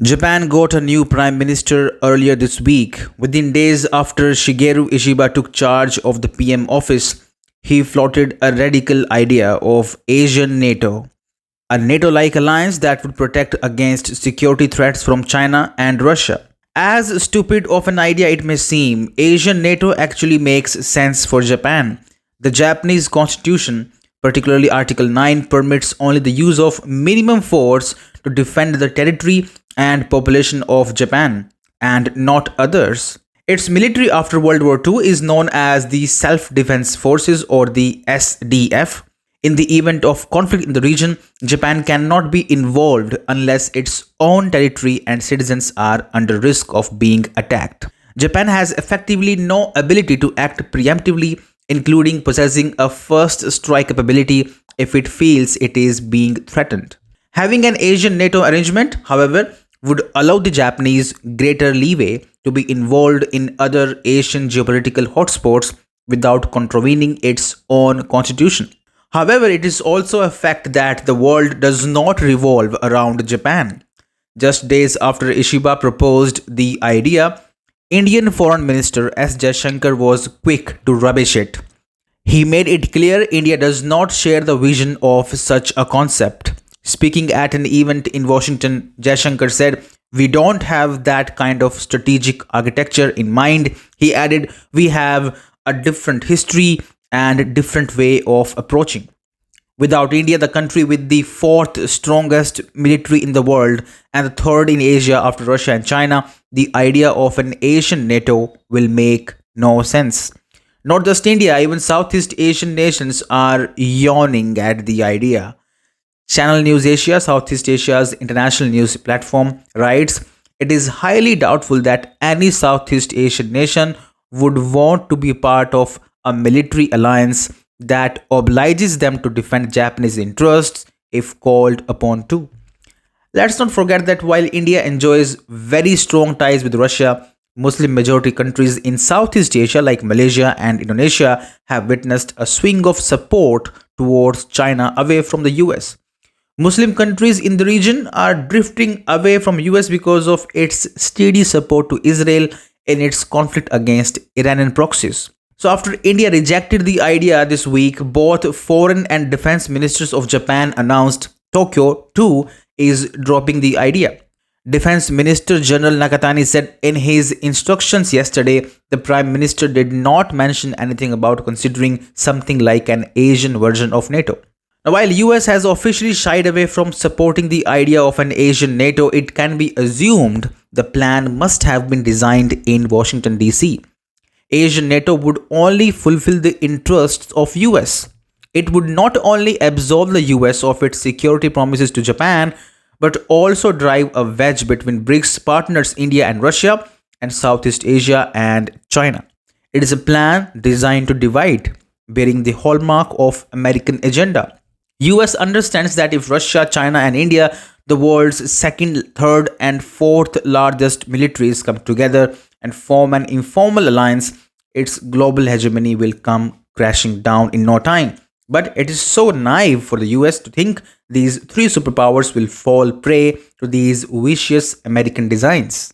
Japan got a new Prime Minister earlier this week. Within days after Shigeru Ishiba took charge of the PM office, he floated a radical idea of Asian NATO, a NATO-like alliance that would protect against security threats from China and Russia. As stupid of an idea it may seem, Asian NATO actually makes sense for Japan. The Japanese constitution, particularly Article 9, permits only the use of minimum force to defend the territory and population of Japan, and not others. Its military after World War II is known as the Self Defense Forces or the SDF. In the event of conflict in the region, Japan cannot be involved unless its own territory and citizens are under risk of being attacked. Japan has effectively no ability to act preemptively, including possessing a first strike capability if it feels it is being threatened. Having an Asian NATO arrangement, however, would allow the Japanese greater leeway to be involved in other Asian geopolitical hotspots without contravening its own constitution. However, it is also a fact that the world does not revolve around Japan. Just days after Ishiba proposed the idea, Indian Foreign Minister S. Jaishankar was quick to rubbish it. He made it clear India does not share the vision of such a concept. Speaking at an event in Washington, Jaishankar said, "We don't have that kind of strategic architecture in mind." He added, "We have a different history and different way of approaching." Without India, the country with the fourth strongest military in the world and the third in Asia after Russia and China, the idea of an Asian NATO will make no sense. Not just India, even Southeast Asian nations are yawning at the idea. Channel News Asia, Southeast Asia's international news platform, writes, "It is highly doubtful that any Southeast Asian nation would want to be part of a military alliance that obliges them to defend Japanese interests if called upon to." Let's not forget that while India enjoys very strong ties with Russia, Muslim majority countries in Southeast Asia like Malaysia and Indonesia have witnessed a swing of support towards China away from the US. Muslim countries in the region are drifting away from US because of its steady support to Israel in its conflict against Iranian proxies. So after India rejected the idea this week, both foreign and defense ministers of Japan announced Tokyo too is dropping the idea. Defense Minister General Nakatani said in his instructions yesterday, the Prime Minister did not mention anything about considering something like an Asian version of NATO. Now, while US has officially shied away from supporting the idea of an Asian NATO, it can be assumed the plan must have been designed in Washington DC. Asian NATO would only fulfill the interests of US. It would not only absolve the US of its security promises to Japan, but also drive a wedge between BRICS partners India and Russia and Southeast Asia and China. It is a plan designed to divide, bearing the hallmark of American agenda. US understands that if Russia, China and India, the world's second, third and fourth largest militaries, come together and form an informal alliance, its global hegemony will come crashing down in no time. But it is so naive for the US to think these three superpowers will fall prey to these vicious American designs.